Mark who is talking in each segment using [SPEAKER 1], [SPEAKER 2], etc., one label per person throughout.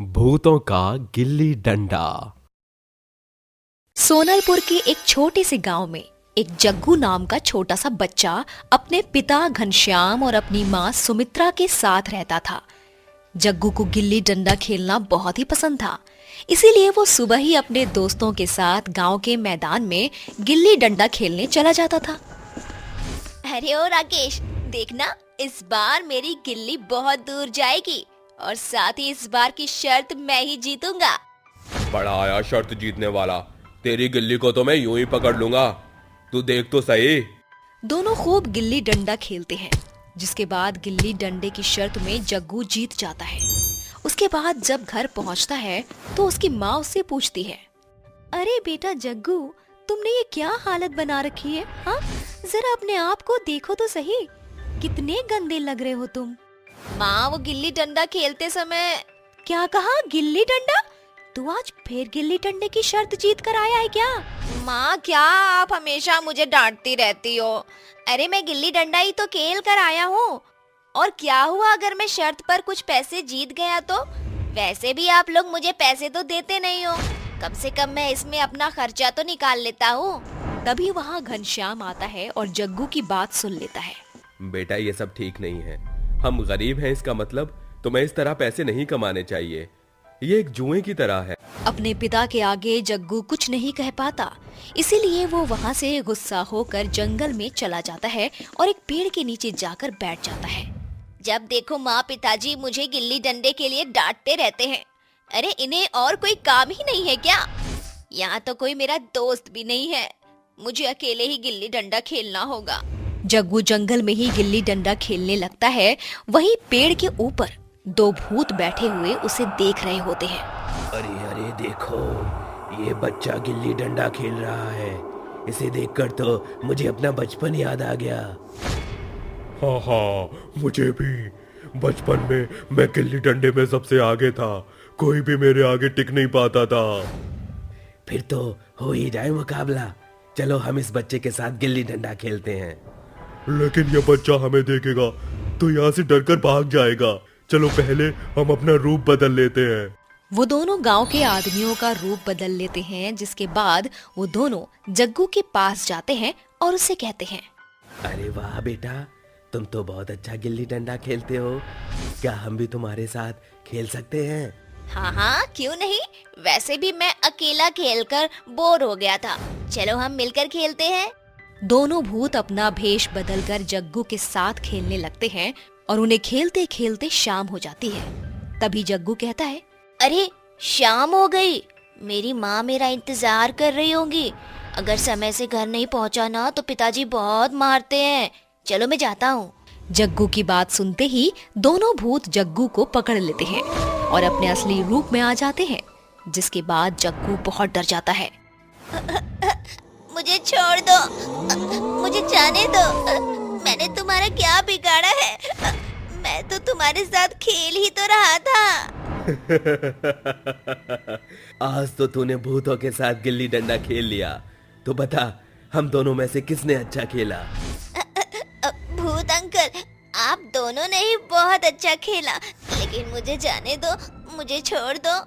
[SPEAKER 1] भूतों का गिल्ली डंडा।
[SPEAKER 2] सोनलपुर के एक छोटे से गांव में एक जग्गू नाम का छोटा सा बच्चा अपने पिता घनश्याम और अपनी माँ सुमित्रा के साथ रहता था। जग्गू को गिल्ली डंडा खेलना बहुत ही पसंद था, इसीलिए वो सुबह ही अपने दोस्तों के साथ गांव के मैदान में गिल्ली डंडा खेलने चला जाता था। अरे ओ राकेश, देखना इस बार मेरी गिल्ली बहुत दूर जाएगी और साथ ही इस बार की शर्त मैं ही जीतूंगा।
[SPEAKER 1] बड़ा आया शर्त जीतने वाला, तेरी गिल्ली को तो मैं यूं ही पकड़ लूंगा, तू देख तो सही।
[SPEAKER 2] दोनों खूब गिल्ली डंडा खेलते हैं, जिसके बाद गिल्ली डंडे की शर्त में जग्गू जीत जाता है। उसके बाद जब घर पहुंचता है तो उसकी माँ उससे पूछती है, अरे बेटा जग्गू, तुमने ये क्या हालत बना रखी है? हाँ, जरा अपने आप को देखो तो सही, कितने गंदे लग रहे हो तुम। माँ, वो गिल्ली डंडा खेलते समय। क्या कहा? गिल्ली डंडा? तू आज फिर गिल्ली डंडे की शर्त जीत कर आया है क्या? माँ, क्या आप हमेशा मुझे डांटती रहती हो। अरे मैं गिल्ली डंडा ही तो खेल कर आया हूँ। और क्या हुआ अगर मैं शर्त पर कुछ पैसे जीत गया तो? वैसे भी आप लोग मुझे पैसे तो देते नहीं हो, कम से कम मैं इसमें अपना खर्चा तो निकाल लेता हूँ। तभी वहाँ घनश्याम आता है और जग्गू की बात सुन लेता है।
[SPEAKER 1] बेटा, ये सब ठीक नहीं है, हम गरीब हैं, इसका मतलब तुम्हें इस तरह पैसे नहीं कमाने चाहिए, ये एक जुए की तरह है।
[SPEAKER 2] अपने पिता के आगे जग्गू कुछ नहीं कह पाता, इसीलिए वो वहाँ से गुस्सा होकर जंगल में चला जाता है और एक पेड़ के नीचे जाकर बैठ जाता है। जब देखो माँ पिताजी मुझे गिल्ली डंडे के लिए डांटते रहते हैं। अरे इन्हें और कोई काम ही नहीं है क्या? यहाँ तो कोई मेरा दोस्त भी नहीं है, मुझे अकेले ही गिल्ली डंडा खेलना होगा। जग्गू जंगल में ही गिल्ली डंडा खेलने लगता है। वहीं पेड़ के ऊपर दो भूत बैठे हुए उसे देख रहे होते हैं।
[SPEAKER 3] अरे अरे देखो, ये बच्चा गिल्ली डंडा खेल रहा है, इसे देखकर तो मुझे अपना बचपन याद आ गया।
[SPEAKER 1] हाँ हाँ, मुझे भी बचपन में मैं गिल्ली डंडे में सबसे आगे था, कोई भी मेरे आगे टिक नहीं पाता था।
[SPEAKER 3] फिर तो हो ही जाए मुकाबला, चलो हम इस बच्चे के साथ गिल्ली डंडा खेलते हैं।
[SPEAKER 1] लेकिन ये बच्चा हमें देखेगा तो यहाँ से डरकर भाग जाएगा, चलो पहले हम अपना रूप बदल लेते हैं।
[SPEAKER 2] वो दोनों गांव के आदमियों का रूप बदल लेते हैं, जिसके बाद वो दोनों जग्गू के पास जाते हैं और उससे कहते हैं,
[SPEAKER 3] अरे वाह बेटा, तुम तो बहुत अच्छा गिल्ली डंडा खेलते हो, क्या हम भी तुम्हारे साथ खेल सकते हैं?
[SPEAKER 2] हाँ हाँ, क्यों नहीं, वैसे भी मैं अकेला खेलकर बोर हो गया था, चलो हम मिलकर खेलते हैं। दोनों भूत अपना भेष बदलकर जग्गू के साथ खेलने लगते हैं और उन्हें खेलते खेलते शाम हो जाती है। तभी जग्गू कहता है, अरे शाम हो गई, मेरी माँ मेरा इंतजार कर रही होंगी, अगर समय से घर नहीं पहुँचा ना तो पिताजी बहुत मारते हैं, चलो मैं जाता हूँ। जग्गू की बात सुनते ही दोनों भूत जग्गू को पकड़ लेते हैं और अपने असली रूप में आ जाते हैं, जिसके बाद जग्गू बहुत डर जाता है। मुझे छोड़ दो, मुझे जाने दो, मैंने तुम्हारा क्या बिगाड़ा है? मैं तो तुम्हारे साथ खेल ही तो रहा था।
[SPEAKER 3] आज तो तूने भूतों के साथ गिल्ली डंडा खेल लिया, तो बता हम दोनों में से किसने अच्छा खेला?
[SPEAKER 2] भूत अंकल, आप दोनों ने ही बहुत अच्छा खेला, लेकिन मुझे जाने दो, मुझे छोड़ दो।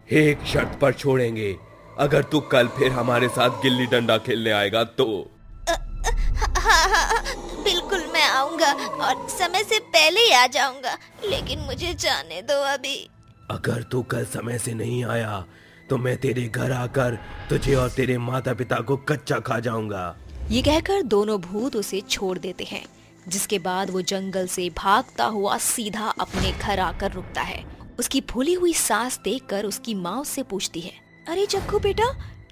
[SPEAKER 1] एक शर्त पर छोड़ेंगे, अगर तू कल फिर हमारे साथ गिल्ली डंडा खेलने आएगा तो।
[SPEAKER 2] हाँ, बिल्कुल मैं आऊंगा और समय से पहले ही आ जाऊंगा, लेकिन मुझे जाने दो अभी।
[SPEAKER 3] अगर तू कल समय से नहीं आया तो मैं तेरे घर आकर तुझे और तेरे माता पिता को कच्चा खा जाऊंगा।
[SPEAKER 2] ये कहकर दोनों भूत उसे छोड़ देते हैं, जिसके बाद वो जंगल से भागता हुआ सीधा अपने घर आकर रुकता है। उसकी फूली हुई सांस देखकर उसकी माँ उससे पूछती है, अरे जग्गू बेटा,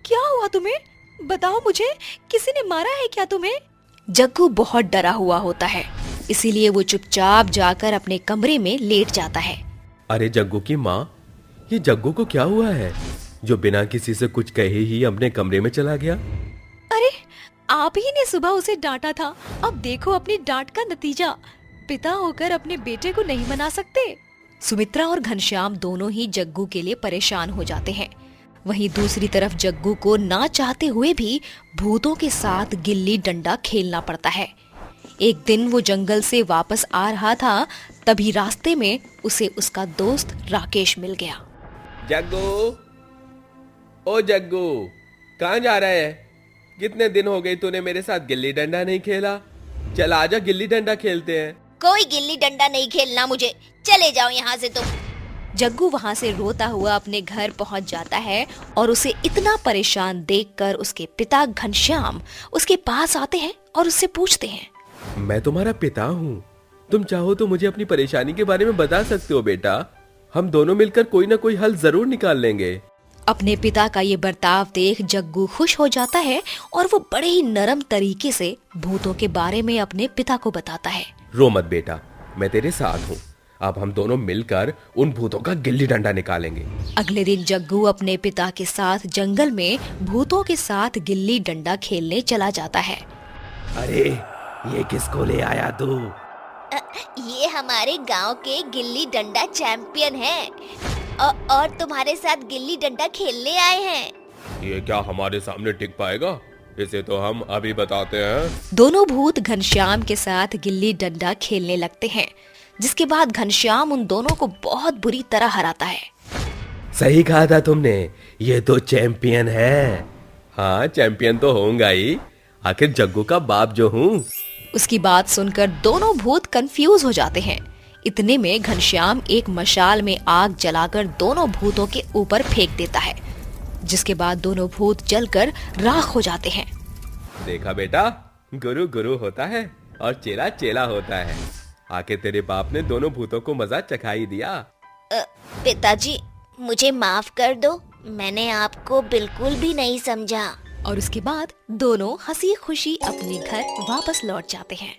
[SPEAKER 2] क्या हुआ तुम्हें? बताओ मुझे, किसी ने मारा है क्या तुम्हें? जग्गू बहुत डरा हुआ होता है, इसीलिए वो चुपचाप जाकर अपने कमरे में लेट जाता है।
[SPEAKER 1] अरे जग्गू की माँ, ये जग्गू को क्या हुआ है जो बिना किसी से कुछ कहे ही अपने कमरे में चला गया?
[SPEAKER 2] अरे आप ही ने सुबह उसे डांटा था, अब देखो अपनी डांट का नतीजा, पिता होकर अपने बेटे को नहीं मना सकते। सुमित्रा और घनश्याम दोनों ही जग्गू के लिए परेशान हो जाते हैं। वहीं दूसरी तरफ जग्गू को ना चाहते हुए भी भूतों के साथ गिल्ली डंडा खेलना पड़ता है। एक दिन वो जंगल से वापस आ रहा था, तभी रास्ते में उसे उसका दोस्त राकेश मिल गया।
[SPEAKER 3] जग्गू, ओ जग्गू, कहाँ जा रहा है? कितने दिन हो गए तूने मेरे साथ गिल्ली डंडा नहीं खेला। चल आजा गिल्ली डंडा खेलते हैं।
[SPEAKER 2] कोई गिल्ली डंडा नहीं खेलना मुझे, चले जाओ यहाँ से तुम। जग्गू वहाँ से रोता हुआ अपने घर पहुँच जाता है और उसे इतना परेशान देखकर उसके पिता घनश्याम उसके पास आते हैं और उससे पूछते हैं,
[SPEAKER 3] मैं तुम्हारा पिता हूँ, तुम चाहो तो मुझे अपनी परेशानी के बारे में बता सकते हो बेटा। हम दोनों मिलकर कोई ना कोई हल जरूर निकाल लेंगे।
[SPEAKER 2] अपने पिता का ये बर्ताव देख जग्गू खुश हो जाता है और वो बड़े ही नरम तरीके से भूतों के बारे में अपने पिता को बताता है।
[SPEAKER 3] रो मत बेटा, मैं तेरे साथ हूँ। अब हम दोनों मिलकर उन भूतों का गिल्ली डंडा निकालेंगे।
[SPEAKER 2] अगले दिन जग्गू अपने पिता के साथ जंगल में भूतों के साथ गिल्ली डंडा खेलने चला जाता है।
[SPEAKER 3] अरे ये किसको ले आया तू?
[SPEAKER 2] ये हमारे गांव के गिल्ली डंडा चैंपियन हैं और तुम्हारे साथ गिल्ली डंडा खेलने आए हैं।
[SPEAKER 3] ये क्या हमारे सामने टिक पाएगा? इसे तो हम अभी बताते हैं।
[SPEAKER 2] दोनों भूत घनश्याम के साथ गिल्ली डंडा खेलने लगते हैं, जिसके बाद घनश्याम उन दोनों को बहुत बुरी तरह हराता है।
[SPEAKER 3] सही कहा था तुमने, ये तो चैंपियन है। हाँ चैंपियन तो होऊंगा ही, आखिर जग्गू का बाप जो हूँ।
[SPEAKER 2] उसकी बात सुनकर दोनों भूत कंफ्यूज हो जाते हैं। इतने में घनश्याम एक मशाल में आग जलाकर दोनों भूतों के ऊपर फेंक देता है, जिसके बाद दोनों भूत जलकर राख हो जाते हैं।
[SPEAKER 3] देखा बेटा, गुरु गुरु होता है और चेला चेला होता है। आके तेरे बाप ने दोनों भूतों को मजा चखा ही दिया।
[SPEAKER 2] पिताजी, मुझे माफ कर दो, मैंने आपको बिल्कुल भी नहीं समझा। और उसके बाद दोनों हंसी खुशी अपने घर वापस लौट जाते हैं।